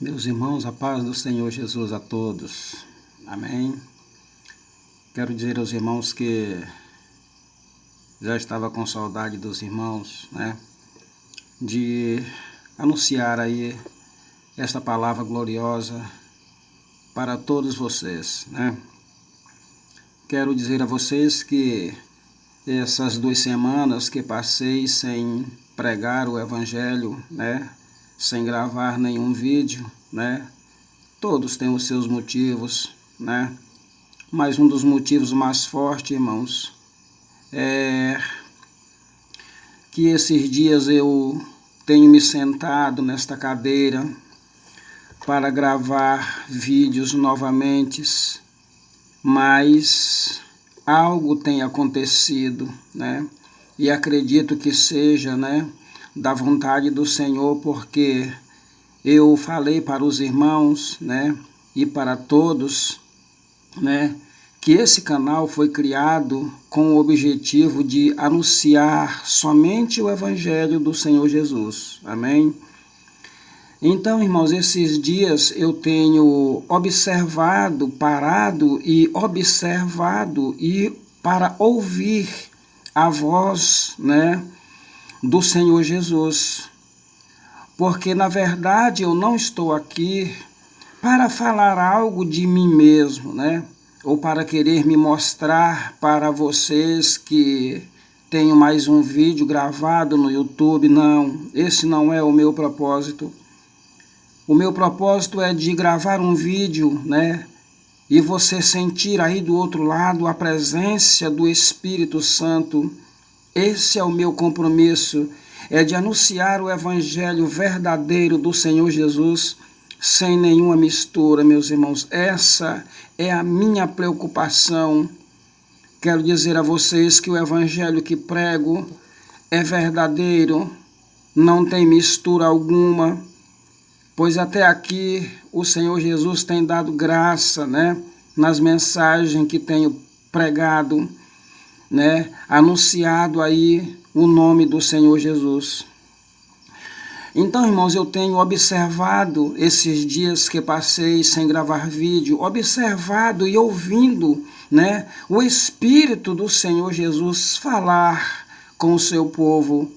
Meus irmãos, a paz do Senhor Jesus a todos. Amém. Quero dizer aos irmãos que já estava com saudade dos irmãos, de anunciar aí esta palavra gloriosa para todos vocês, Quero dizer a vocês que essas 2 semanas que passei sem pregar o Evangelho, sem gravar nenhum vídeo, todos têm os seus motivos, Mas um dos motivos mais fortes, irmãos, é que esses dias eu tenho me sentado nesta cadeira para gravar vídeos novamente, mas algo tem acontecido, E acredito que seja, da vontade do Senhor, porque eu falei para os irmãos, e para todos, que esse canal foi criado com o objetivo de anunciar somente o Evangelho do Senhor Jesus. Amém? Então, irmãos, esses dias eu tenho observado, parado e observado e para ouvir a voz, do Senhor Jesus. Porque, na verdade, eu não estou aqui para falar algo de mim mesmo, ou para querer me mostrar para vocês que tenho mais um vídeo gravado no YouTube. Não, esse não é o meu propósito. O meu propósito é de gravar um vídeo, e você sentir aí do outro lado a presença do Espírito Santo. Esse é o meu compromisso, é de anunciar o Evangelho verdadeiro do Senhor Jesus, sem nenhuma mistura, meus irmãos. Essa é a minha preocupação. Quero dizer a vocês que o Evangelho que prego é verdadeiro, não tem mistura alguma, pois até aqui o Senhor Jesus tem dado graça, nas mensagens que tenho pregado, anunciado aí o nome do Senhor Jesus. Então, irmãos, eu tenho observado esses dias que passei sem gravar vídeo, observado e ouvindo, o Espírito do Senhor Jesus falar com o seu povo.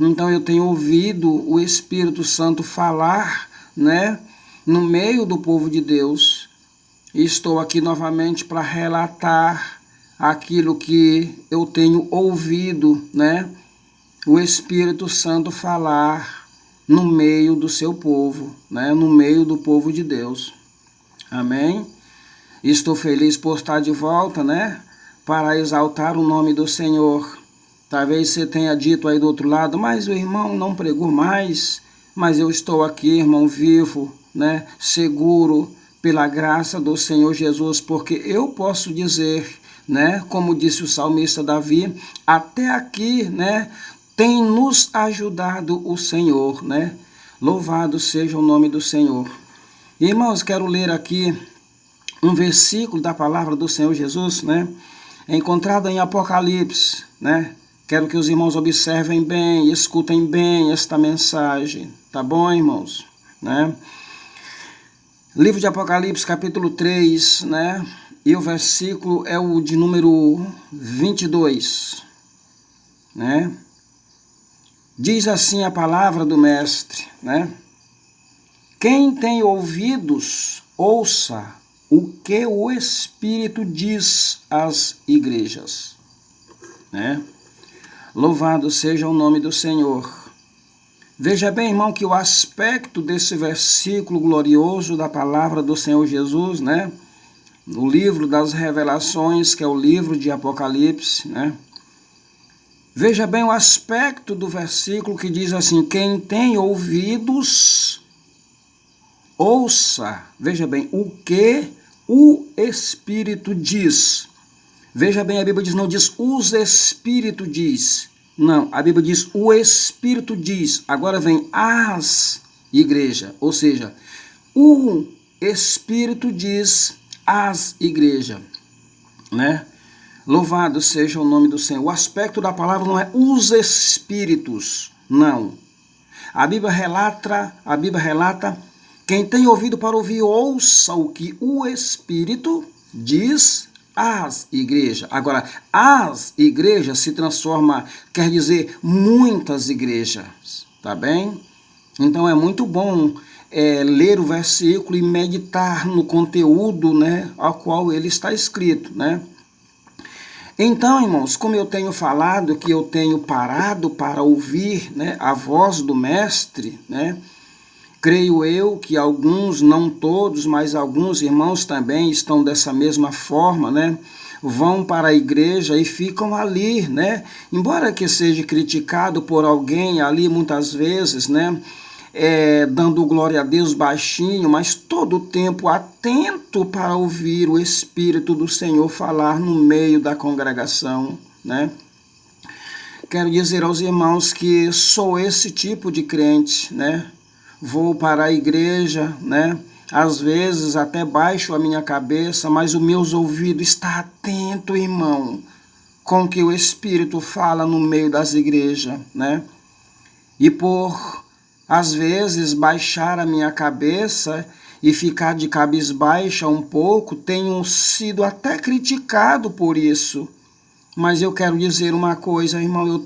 Então, eu tenho ouvido o Espírito Santo falar, no meio do povo de Deus. E estou aqui novamente para relatar aquilo que eu tenho ouvido, o Espírito Santo falar no meio do seu povo, no meio do povo de Deus. Amém? Estou feliz por estar de volta, para exaltar o nome do Senhor. Talvez você tenha dito aí do outro lado, mas o irmão não pregou mais, mas eu estou aqui, irmão, vivo, seguro pela graça do Senhor Jesus, porque eu posso dizer, como disse o salmista Davi, até aqui, tem nos ajudado o Senhor, Louvado seja o nome do Senhor. Irmãos, quero ler aqui um versículo da palavra do Senhor Jesus, encontrado em Apocalipse, Quero que os irmãos observem bem, escutem bem esta mensagem, tá bom, irmãos? Livro de Apocalipse, capítulo 3, e o versículo é o de número 22, Diz assim a palavra do Mestre, Quem tem ouvidos, ouça o que o Espírito diz às igrejas, Louvado seja o nome do Senhor. Veja bem, irmão, que o aspecto desse versículo glorioso da palavra do Senhor Jesus, no livro das Revelações, que é o livro de Apocalipse, Veja bem o aspecto do versículo que diz assim, quem tem ouvidos, ouça. Veja bem, o que o Espírito diz. Veja bem, a Bíblia diz, não diz os Espíritos diz. Não, a Bíblia diz o Espírito diz. Agora vem as igrejas, ou seja, o Espírito diz às igrejas, Louvado seja o nome do Senhor. O aspecto da palavra não é os Espíritos, não. A Bíblia relata Quem tem ouvido para ouvir, ouça o que o Espírito diz às igrejas. Agora, as igrejas se transforma, quer dizer, muitas igrejas, tá bem? Então é muito bom ler o versículo e meditar no conteúdo, né, ao qual ele está escrito, né? Então, irmãos, como eu tenho falado que eu tenho parado para ouvir, né, a voz do Mestre, né? Creio eu que alguns, não todos, mas alguns irmãos também estão dessa mesma forma, né? Vão para a igreja e ficam ali, né? Embora que seja criticado por alguém ali muitas vezes, né? Dando glória a Deus baixinho, mas todo o tempo atento para ouvir o Espírito do Senhor falar no meio da congregação, né? Quero dizer aos irmãos que sou esse tipo de crente, né? Vou para a igreja, né? Às vezes até baixo a minha cabeça, mas os meus ouvidos estão atentos, irmão, com o que o Espírito fala no meio das igrejas, né? E por, às vezes, baixar a minha cabeça e ficar de cabisbaixa um pouco, tenho sido até criticado por isso. Mas eu quero dizer uma coisa, irmão,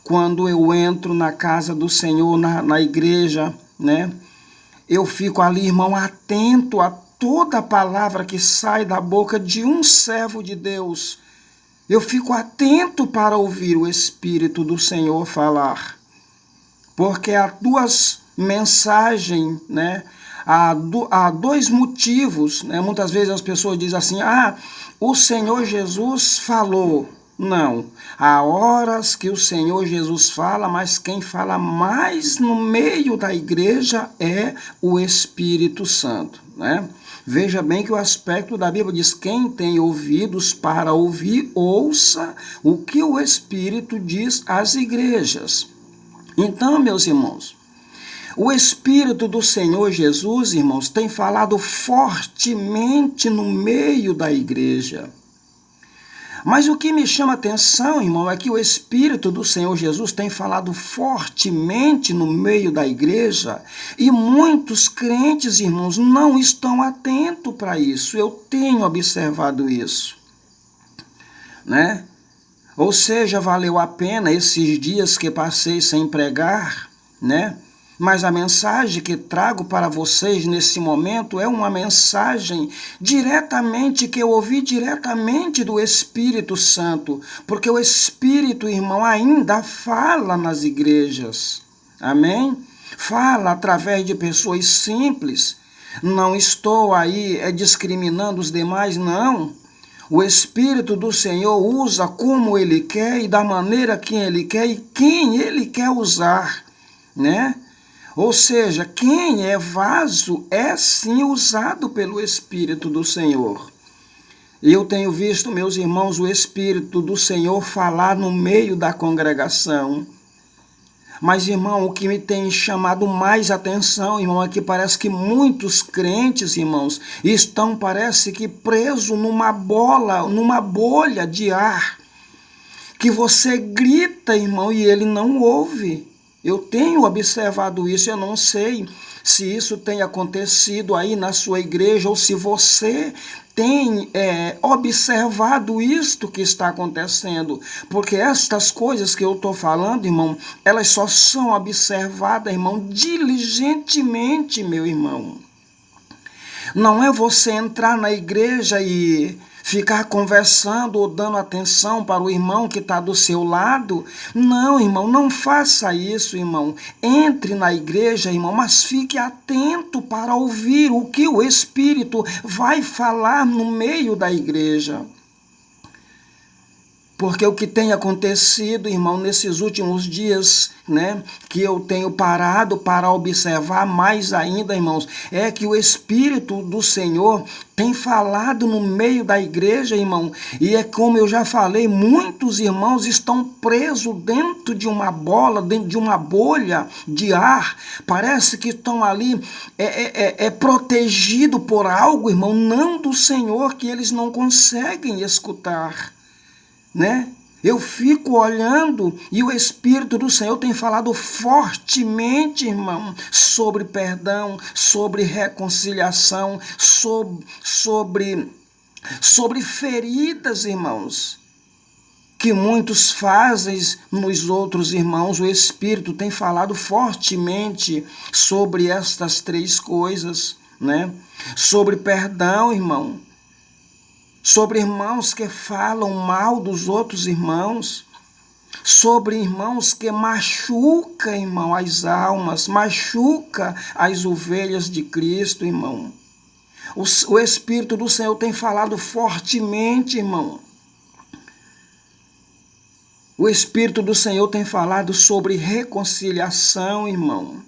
quando eu entro na casa do Senhor, na igreja, né? Eu fico ali, irmão, atento a toda palavra que sai da boca de um servo de Deus. Eu fico atento para ouvir o Espírito do Senhor falar. Porque há duas mensagens, né? Há dois motivos, né? Muitas vezes as pessoas dizem assim, o Senhor Jesus falou. Não, há horas que o Senhor Jesus fala, mas quem fala mais no meio da igreja é o Espírito Santo, né? Veja bem que o aspecto da Bíblia diz, quem tem ouvidos para ouvir, ouça o que o Espírito diz às igrejas. Então, meus irmãos, o Espírito do Senhor Jesus, irmãos, tem falado fortemente no meio da igreja. Mas o que me chama a atenção, irmão, é que o Espírito do Senhor Jesus tem falado fortemente no meio da igreja e muitos crentes, irmãos, não estão atentos para isso. Eu tenho observado isso, né? Ou seja, valeu a pena esses dias que passei sem pregar, né? Mas a mensagem que trago para vocês nesse momento é uma mensagem diretamente que eu ouvi diretamente do Espírito Santo, porque o Espírito, irmão, ainda fala nas igrejas. Amém? Fala através de pessoas simples. Não estou aí discriminando os demais, não. O Espírito do Senhor usa como Ele quer e da maneira que Ele quer e quem Ele quer usar, né? Ou seja, quem é vaso é sim usado pelo Espírito do Senhor. Eu tenho visto, meus irmãos, o Espírito do Senhor falar no meio da congregação. Mas, irmão, o que me tem chamado mais atenção, irmão, é que parece que muitos crentes, irmãos, estão, parece que presos numa bolha de ar, que você grita, irmão, e ele não ouve. Eu tenho observado isso, eu não sei se isso tem acontecido aí na sua igreja ou se você tem observado isto que está acontecendo, porque estas coisas que eu estou falando, irmão, elas só são observadas, irmão, diligentemente, meu irmão. Não é você entrar na igreja e ficar conversando ou dando atenção para o irmão que está do seu lado. Não, irmão, não faça isso, irmão. Entre na igreja, irmão, mas fique atento para ouvir o que o Espírito vai falar no meio da igreja. Porque o que tem acontecido, irmão, nesses últimos dias, né, que eu tenho parado para observar mais ainda, irmãos, é que o Espírito do Senhor tem falado no meio da igreja, irmão, e é como eu já falei, muitos irmãos estão presos dentro de uma bola, dentro de uma bolha de ar, parece que estão ali protegidos por algo, irmão, não do Senhor, que eles não conseguem escutar, né? Eu fico olhando e o Espírito do Senhor tem falado fortemente, irmão, sobre perdão, sobre reconciliação, sobre feridas, irmãos, que muitos fazem nos outros irmãos. O Espírito tem falado fortemente sobre estas três coisas, né? Sobre perdão, irmão. Sobre irmãos que falam mal dos outros irmãos, sobre irmãos que machuca, irmão, as almas, machuca as ovelhas de Cristo, irmão. O Espírito do Senhor tem falado fortemente, irmão. O Espírito do Senhor tem falado sobre reconciliação, irmão.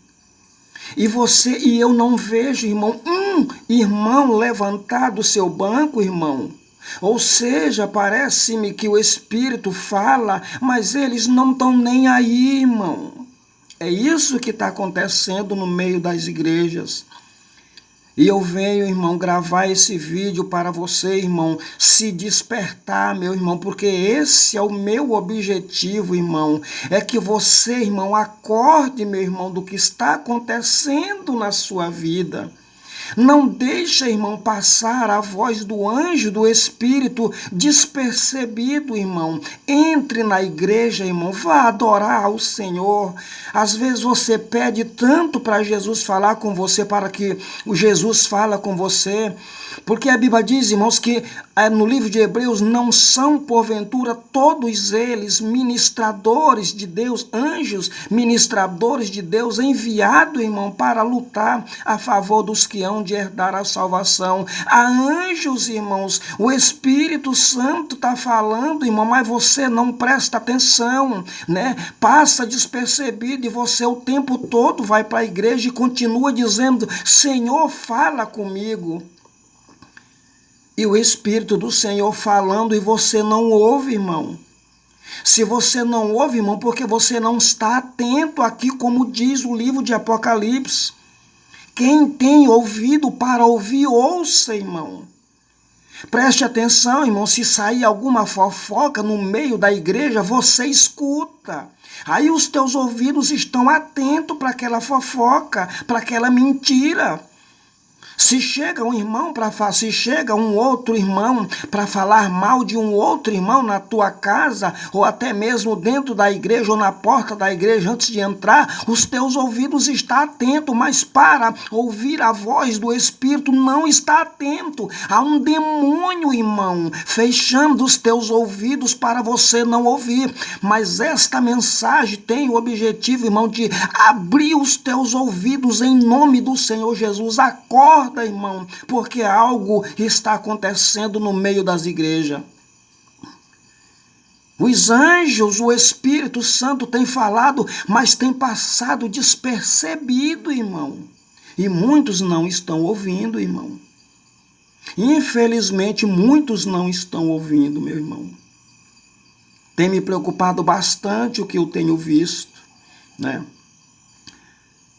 E você e eu não vejo, irmão, um irmão levantar do seu banco, irmão. Ou seja, parece-me que o Espírito fala, mas eles não estão nem aí, irmão. É isso que está acontecendo no meio das igrejas. E eu venho, irmão, gravar esse vídeo para você, irmão, se despertar, meu irmão, porque esse é o meu objetivo, irmão. É que você, irmão, acorde, meu irmão, do que está acontecendo na sua vida. Não deixa, irmão, passar a voz do anjo, do Espírito, despercebido, irmão. Entre na igreja, irmão, vá adorar ao Senhor. Às vezes você pede tanto para Jesus falar com você, para que o Jesus fala com você. Porque a Bíblia diz, irmãos, que no livro de Hebreus, não são, porventura, todos eles ministradores de Deus, anjos ministradores de Deus, enviados, irmão, para lutar a favor dos que hão de herdar a salvação. Há anjos, irmãos, o Espírito Santo está falando, irmão, mas você não presta atenção, né? Passa despercebido e você o tempo todo vai para a igreja e continua dizendo, Senhor, fala comigo. E o Espírito do Senhor falando e você não ouve, irmão. Se você não ouve, irmão, porque você não está atento aqui, como diz o livro de Apocalipse. Quem tem ouvido para ouvir, ouça, irmão. Preste atenção, irmão, se sair alguma fofoca no meio da igreja, você escuta. Aí os teus ouvidos estão atentos para aquela fofoca, para aquela mentira. Se chega um irmão se chega um outro irmão para falar mal de um outro irmão na tua casa, ou até mesmo dentro da igreja ou na porta da igreja antes de entrar, os teus ouvidos estão atentos, mas para ouvir a voz do Espírito não está atento. Há um demônio, irmão, fechando os teus ouvidos para você não ouvir. Mas esta mensagem tem o objetivo, irmão, de abrir os teus ouvidos em nome do Senhor Jesus. Acorda, irmão, porque algo está acontecendo no meio das igrejas. Os anjos, o Espírito Santo tem falado, mas tem passado despercebido, irmão. E muitos não estão ouvindo, irmão. Infelizmente, muitos não estão ouvindo, meu irmão. Tem me preocupado bastante o que eu tenho visto, né?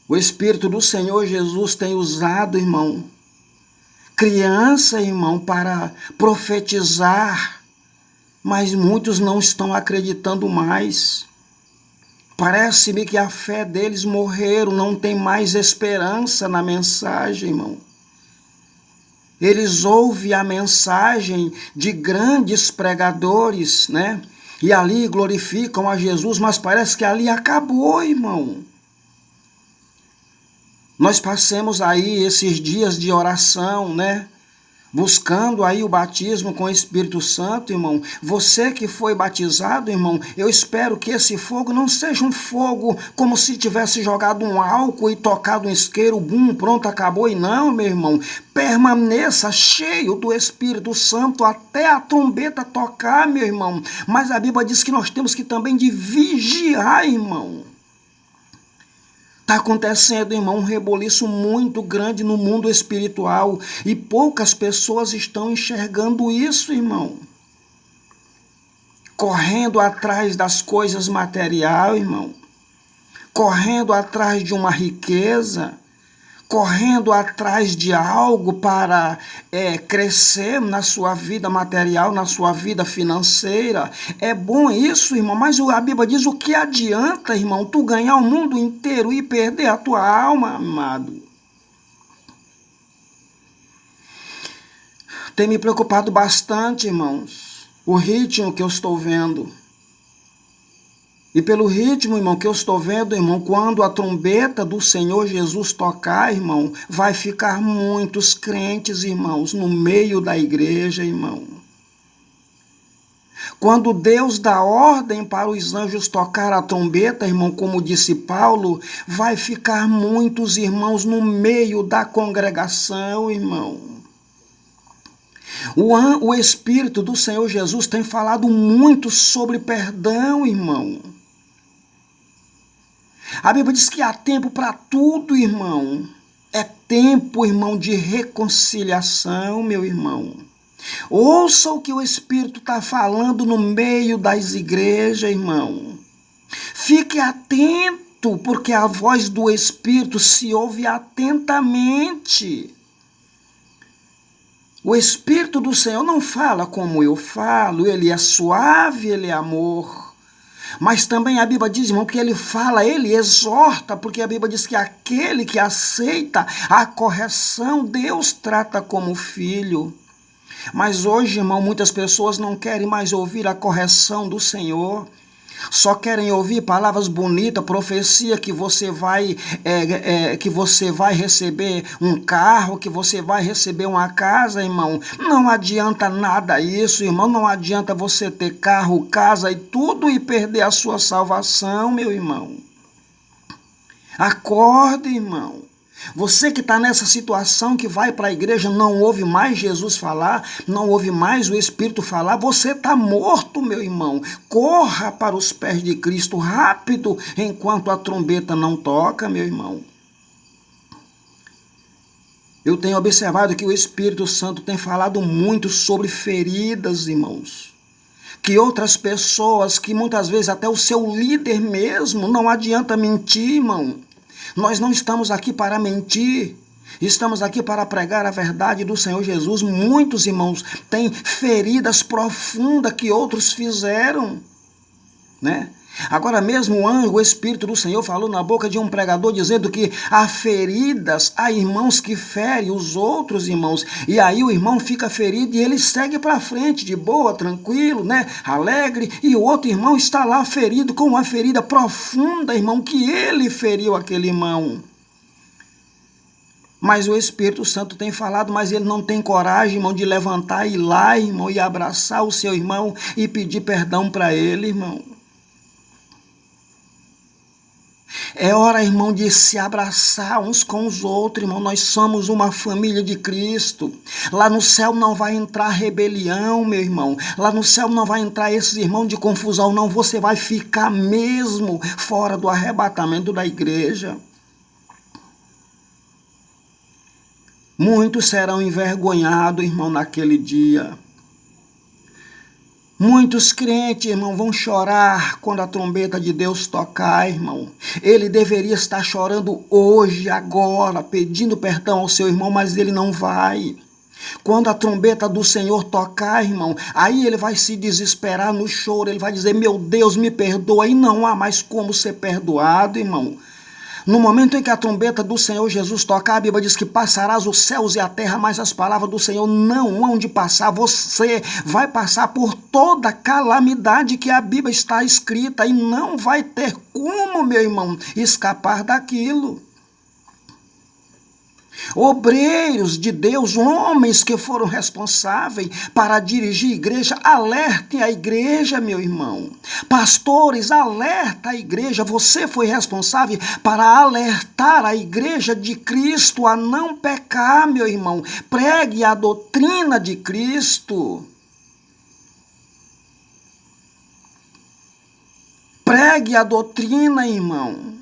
O Espírito do Senhor Jesus tem usado, irmão, criança, irmão, para profetizar, mas muitos não estão acreditando mais. Parece-me que a fé deles morreram, não tem mais esperança na mensagem, irmão. Eles ouvem a mensagem de grandes pregadores, né? E ali glorificam a Jesus, mas parece que ali acabou, irmão. Nós passemos aí esses dias de oração, né? Buscando aí o batismo com o Espírito Santo, irmão. Você que foi batizado, irmão, eu espero que esse fogo não seja um fogo como se tivesse jogado um álcool e tocado um isqueiro, bum, pronto, acabou. E não, meu irmão, permaneça cheio do Espírito Santo até a trombeta tocar, meu irmão. Mas a Bíblia diz que nós temos que também de vigiar, irmão. Está acontecendo, irmão, um reboliço muito grande no mundo espiritual e poucas pessoas estão enxergando isso, irmão. Correndo atrás das coisas materiais, irmão. Correndo atrás de uma riqueza. correndo atrás de algo para crescer na sua vida material, na sua vida financeira. É bom isso, irmão, mas a Bíblia diz: o que adianta, irmão, tu ganhar o mundo inteiro e perder a tua alma, amado? Tem me preocupado bastante, irmãos, o ritmo que eu estou vendo. E pelo ritmo, irmão, que eu estou vendo, irmão, quando a trombeta do Senhor Jesus tocar, irmão, vai ficar muitos crentes, irmãos, no meio da igreja, irmão. Quando Deus dá ordem para os anjos tocar a trombeta, irmão, como disse Paulo, vai ficar muitos irmãos no meio da congregação, irmão. O Espírito do Senhor Jesus tem falado muito sobre perdão, irmão. A Bíblia diz que há tempo para tudo, irmão. É tempo, irmão, de reconciliação, meu irmão. Ouça o que o Espírito está falando no meio das igrejas, irmão. Fique atento, porque a voz do Espírito se ouve atentamente. O Espírito do Senhor não fala como eu falo, ele é suave, ele é amor. Mas também a Bíblia diz, irmão, que ele fala, ele exorta, porque a Bíblia diz que aquele que aceita a correção, Deus trata como filho. Mas hoje, irmão, muitas pessoas não querem mais ouvir a correção do Senhor. Só querem ouvir palavras bonitas, profecia que você vai receber um carro, que você vai receber uma casa, irmão. Não adianta nada isso, irmão. Não adianta você ter carro, casa e tudo e perder a sua salvação, meu irmão. Acorde, irmão. Você que está nessa situação, que vai para a igreja, não ouve mais Jesus falar, não ouve mais o Espírito falar, você está morto, meu irmão. Corra para os pés de Cristo rápido, enquanto a trombeta não toca, meu irmão. Eu tenho observado que o Espírito Santo tem falado muito sobre feridas, irmãos. Que outras pessoas, que muitas vezes até o seu líder mesmo, não adianta mentir, irmão. Nós não estamos aqui para mentir, estamos aqui para pregar a verdade do Senhor Jesus. Muitos irmãos têm feridas profundas que outros fizeram, né? Agora mesmo o Espírito do Senhor falou na boca de um pregador dizendo que há feridas, há irmãos que ferem os outros irmãos, e aí o irmão fica ferido e ele segue para frente de boa, tranquilo, né, alegre, e o outro irmão está lá ferido com uma ferida profunda, irmão, que ele feriu aquele irmão. Mas o Espírito Santo tem falado, mas ele não tem coragem, irmão, de levantar e ir lá, irmão, e abraçar o seu irmão e pedir perdão para ele, irmão. É hora, irmão, de se abraçar uns com os outros, irmão. Nós somos uma família de Cristo. Lá no céu não vai entrar rebelião, meu irmão. Lá no céu não vai entrar esses irmãos de confusão, não. Você vai ficar mesmo fora do arrebatamento da igreja. Muitos serão envergonhados, irmão, naquele dia. Muitos crentes, irmão, vão chorar quando a trombeta de Deus tocar, irmão. Ele deveria estar chorando hoje, agora, pedindo perdão ao seu irmão, mas ele não vai. Quando a trombeta do Senhor tocar, irmão, aí ele vai se desesperar no choro, ele vai dizer, meu Deus, me perdoa, e não há mais como ser perdoado, irmão. No momento em que a trombeta do Senhor Jesus tocar, a Bíblia diz que passarás os céus e a terra, mas as palavras do Senhor não hão de passar. Você vai passar por toda a calamidade que a Bíblia está escrita e não vai ter como, meu irmão, escapar daquilo. Obreiros de Deus, homens que foram responsáveis para dirigir a igreja, alertem a igreja, meu irmão. Pastores, alerta a igreja. Você foi responsável para alertar a igreja de Cristo a não pecar, meu irmão. Pregue a doutrina de Cristo. Pregue a doutrina, irmão.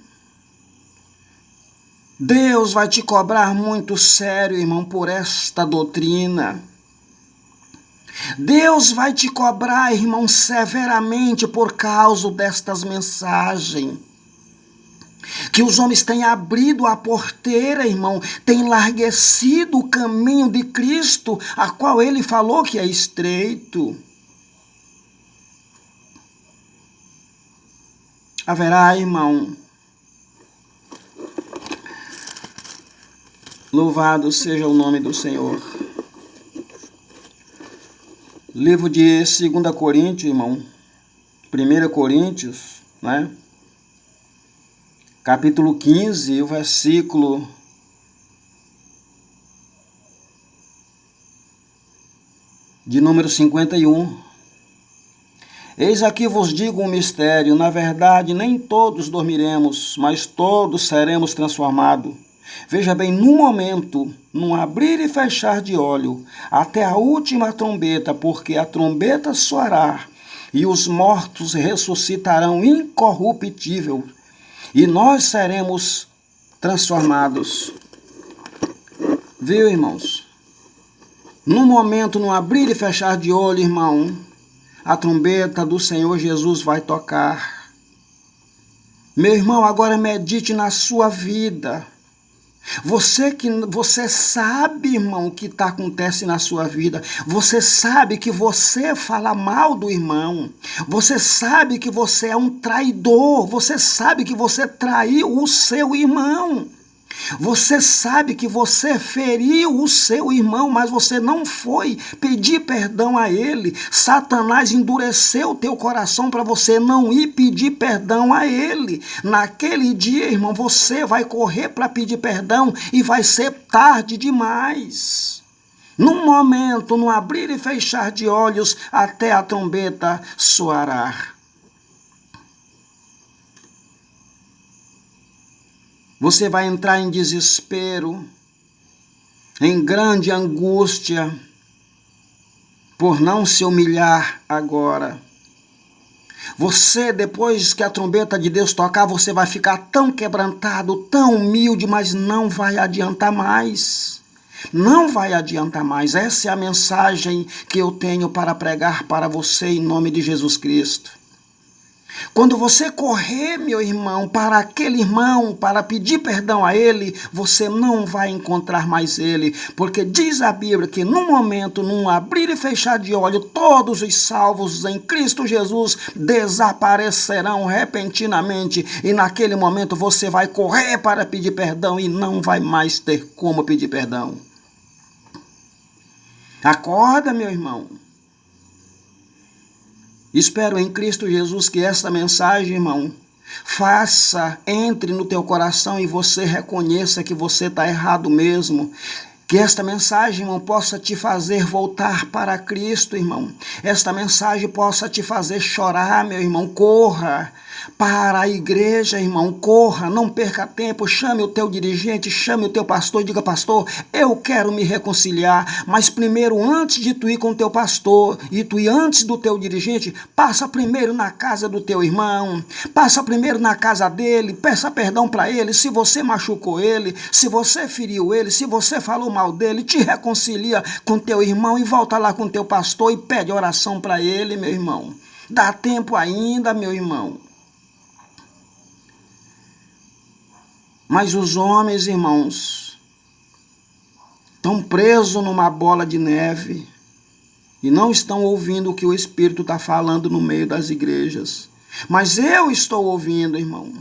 Deus vai te cobrar muito sério, irmão, por esta doutrina. Deus vai te cobrar, irmão, severamente por causa destas mensagens. Que os homens têm abrido a porteira, irmão, têm larguecido o caminho de Cristo, a qual ele falou que é estreito. Haverá, irmão, louvado seja o nome do Senhor. Livro de 2 Coríntios, irmão, 1 Coríntios, né? Capítulo 15, o versículo de número 51. Eis aqui vos digo um mistério, na verdade nem todos dormiremos, mas todos seremos transformados. Veja bem, no momento, num abrir e fechar de olho, até a última trombeta, porque a trombeta soará, e os mortos ressuscitarão incorruptível, e nós seremos transformados. Viu, irmãos? No momento, no abrir e fechar de olho, irmão, a trombeta do Senhor Jesus vai tocar. Meu irmão, agora medite na sua vida. Você sabe, irmão, o que acontece na sua vida. Você sabe que você fala mal do irmão. Você sabe que você é um traidor. Você sabe que você traiu o seu irmão. Você sabe que você feriu o seu irmão, mas você não foi pedir perdão a ele. Satanás endureceu o teu coração para você não ir pedir perdão a ele. Naquele dia, irmão, você vai correr para pedir perdão e vai ser tarde demais. Num momento, no abrir e fechar de olhos, até a trombeta soará. Você vai entrar em desespero, em grande angústia, por não se humilhar agora. Você, depois que a trombeta de Deus tocar, você vai ficar tão quebrantado, tão humilde, mas não vai adiantar mais. Não vai adiantar mais. Essa é a mensagem que eu tenho para pregar para você em nome de Jesus Cristo. Quando você correr, meu irmão, para aquele irmão, para pedir perdão a ele, você não vai encontrar mais ele, porque diz a Bíblia que no momento, num abrir e fechar de olho, todos os salvos em Cristo Jesus desaparecerão repentinamente, e naquele momento você vai correr para pedir perdão e não vai mais ter como pedir perdão. Acorda, meu irmão. Espero em Cristo Jesus que esta mensagem, irmão, entre no teu coração e você reconheça que você está errado mesmo. Que esta mensagem, irmão, possa te fazer voltar para Cristo, irmão. Esta mensagem possa te fazer chorar, meu irmão. Corra para a igreja, irmão. Corra, não perca tempo. Chame o teu dirigente, chame o teu pastor e diga: pastor, eu quero me reconciliar. Mas primeiro, antes de tu ir com o teu pastor e tu ir antes do teu dirigente, passa primeiro na casa do teu irmão. Passa primeiro na casa dele. Peça perdão para ele. Se você machucou ele, se você feriu ele, se você falou mal dele, te reconcilia com teu irmão e volta lá com teu pastor e pede oração para ele, meu irmão. Dá tempo ainda, meu irmão. Mas os homens, irmãos, estão presos numa bola de neve e não estão ouvindo o que o Espírito está falando no meio das igrejas. Mas eu estou ouvindo, irmão.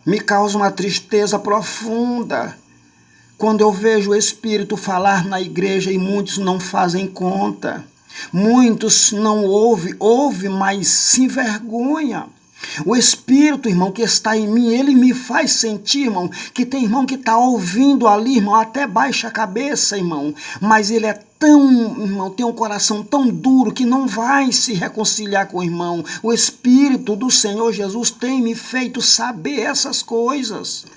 Me causa uma tristeza profunda quando eu vejo o Espírito falar na igreja e muitos não fazem conta. Muitos não ouvem, mas se envergonha. O Espírito, irmão, que está em mim, ele me faz sentir, irmão, que tem irmão que está ouvindo ali, irmão, até baixa a cabeça, irmão. Mas ele é tão, irmão, tem um coração tão duro que não vai se reconciliar com o irmão. O Espírito do Senhor Jesus tem me feito saber essas coisas.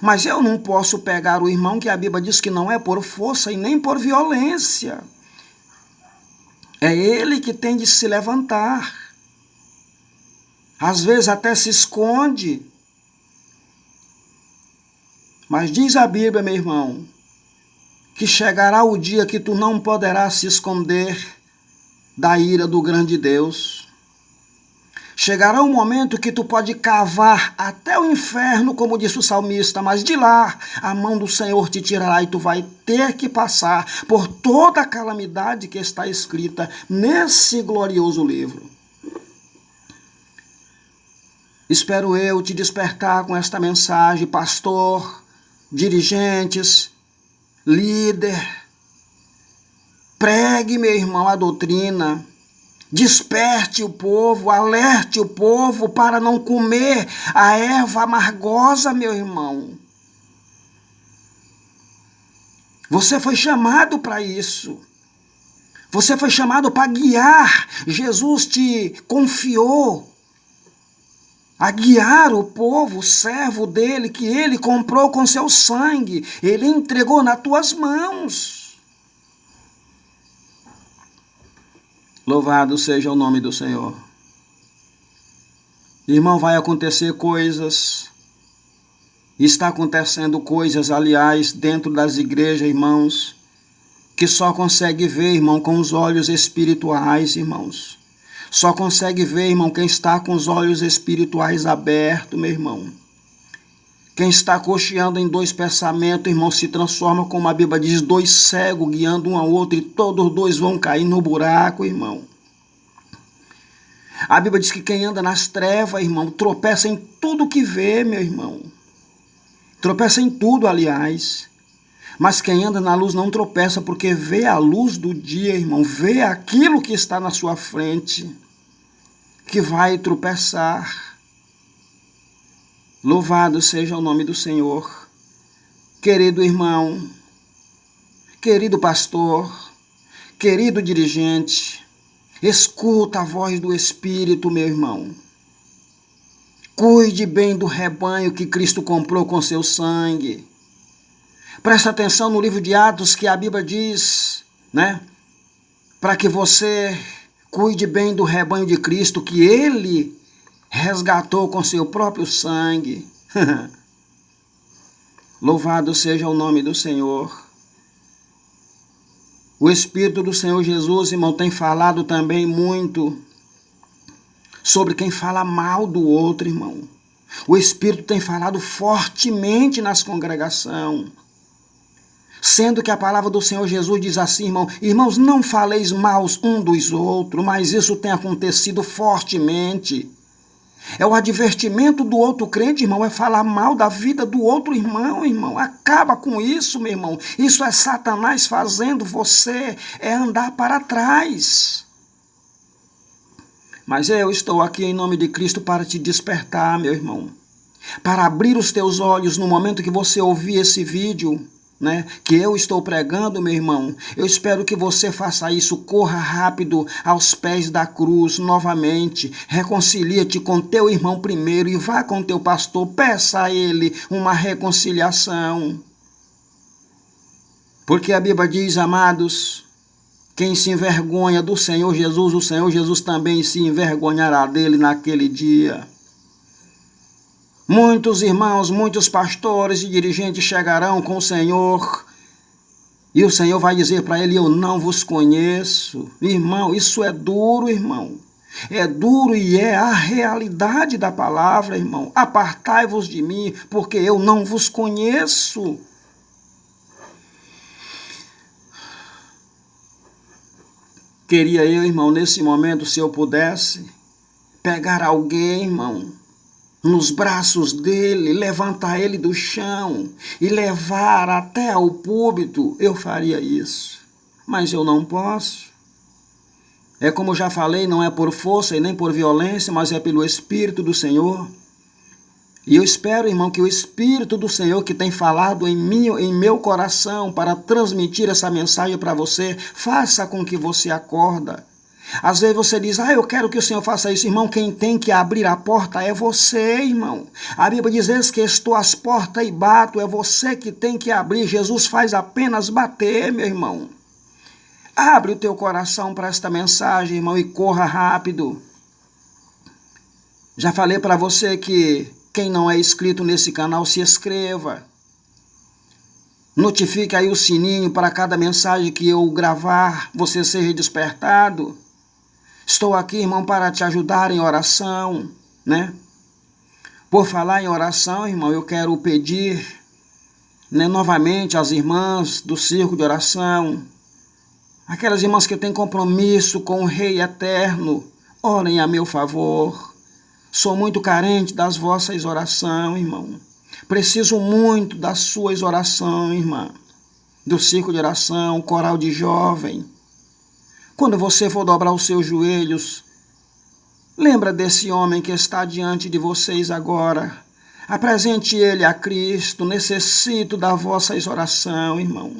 Mas eu não posso pegar o irmão que a Bíblia diz que não é por força e nem por violência. É ele que tem de se levantar. Às vezes até se esconde. Mas diz a Bíblia, meu irmão, que chegará o dia que tu não poderás se esconder da ira do grande Deus. Chegará um momento que tu pode cavar até o inferno, como disse o salmista, mas de lá a mão do Senhor te tirará e tu vai ter que passar por toda a calamidade que está escrita nesse glorioso livro. Espero eu te despertar com esta mensagem, pastor, dirigentes, líder. Pregue, meu irmão, a doutrina. Desperte o povo, alerte o povo para não comer a erva amargosa, meu irmão. Você foi chamado para isso. Você foi chamado para guiar. Jesus te confiou a guiar o povo, o servo dele, que ele comprou com seu sangue. Ele entregou nas tuas mãos. Louvado seja o nome do Senhor. Irmão, vai acontecer coisas. Está acontecendo coisas, aliás, dentro das igrejas, irmãos, que só consegue ver, irmão, com os olhos espirituais, irmãos. Só consegue ver, irmão, quem está com os olhos espirituais abertos, meu irmão. Quem está cocheando em dois pensamentos, irmão, se transforma, como a Bíblia diz, dois cegos guiando um ao outro e todos dois vão cair no buraco, irmão. A Bíblia diz que quem anda nas trevas, irmão, tropeça em tudo que vê, meu irmão. Tropeça em tudo, aliás. Mas quem anda na luz não tropeça porque vê a luz do dia, irmão. Vê aquilo que está na sua frente, que vai tropeçar. Louvado seja o nome do Senhor. Querido irmão, querido pastor, querido dirigente, escuta a voz do Espírito, meu irmão. Cuide bem do rebanho que Cristo comprou com seu sangue. Presta atenção no livro de Atos que a Bíblia diz, né? Para que você cuide bem do rebanho de Cristo que ele resgatou com seu próprio sangue. Louvado seja o nome do Senhor. O Espírito do Senhor Jesus, irmão, tem falado também muito sobre quem fala mal do outro, irmão. O Espírito tem falado fortemente nas congregações. Sendo que a palavra do Senhor Jesus diz assim, irmão, irmãos, não faleis mal um dos outros, mas isso tem acontecido fortemente. É o advertimento do outro crente, irmão, é falar mal da vida do outro irmão, irmão. Acaba com isso, meu irmão. Isso é Satanás fazendo você andar para trás. Mas eu estou aqui em nome de Cristo para te despertar, meu irmão. Para abrir os teus olhos no momento que você ouvir esse vídeo, né, que eu estou pregando, meu irmão. Eu espero que você faça isso, corra rápido aos pés da cruz novamente, reconcilia-te com teu irmão primeiro e vá com teu pastor, peça a ele uma reconciliação. Porque a Bíblia diz, amados, quem se envergonha do Senhor Jesus, o Senhor Jesus também se envergonhará dele naquele dia. Muitos irmãos, muitos pastores e dirigentes chegarão com o Senhor e o Senhor vai dizer para ele, eu não vos conheço. Irmão, isso é duro, irmão. É duro e é a realidade da palavra, irmão. Apartai-vos de mim, porque eu não vos conheço. Queria eu, irmão, nesse momento, se eu pudesse, pegar alguém, irmão, nos braços dele, levantar ele do chão e levar até ao púlpito, eu faria isso. Mas eu não posso. É como já falei, não é por força e nem por violência, mas é pelo Espírito do Senhor. E eu espero, irmão, que o Espírito do Senhor que tem falado em mim, em meu coração, para transmitir essa mensagem para você, faça com que você acorda. Às vezes você diz, eu quero que o Senhor faça isso. Irmão, quem tem que abrir a porta é você, irmão. A Bíblia diz, eis que estou às portas e bato, é você que tem que abrir. Jesus faz apenas bater, meu irmão. Abre o teu coração para esta mensagem, irmão, e corra rápido. Já falei para você que quem não é inscrito nesse canal, se inscreva. Notifique aí o sininho para cada mensagem que eu gravar, você seja despertado. Estou aqui, irmão, para te ajudar em oração, né? Por falar em oração, irmão, eu quero pedir, né, novamente às irmãs do círculo de oração, aquelas irmãs que têm compromisso com o Rei Eterno, orem a meu favor. Sou muito carente das vossas orações, irmão. Preciso muito das suas orações, irmã. Do círculo de oração, coral de jovem. Quando você for dobrar os seus joelhos, lembra desse homem que está diante de vocês agora. Apresente ele a Cristo. Necessito das vossas orações, irmão.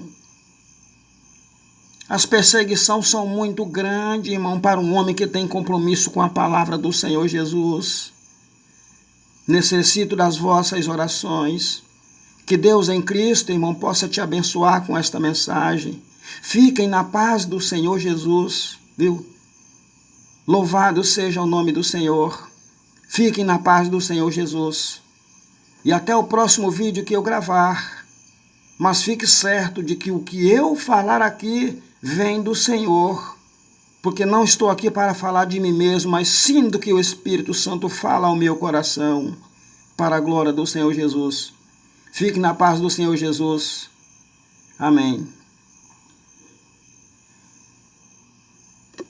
As perseguições são muito grandes, irmão, para um homem que tem compromisso com a palavra do Senhor Jesus. Necessito das vossas orações. Que Deus em Cristo, irmão, possa te abençoar com esta mensagem. Fiquem na paz do Senhor Jesus, viu? Louvado seja o nome do Senhor. Fiquem na paz do Senhor Jesus. E até o próximo vídeo que eu gravar. Mas fique certo de que o que eu falar aqui vem do Senhor. Porque não estou aqui para falar de mim mesmo, mas sim do que o Espírito Santo fala ao meu coração. Para a glória do Senhor Jesus. Fique na paz do Senhor Jesus. Amém.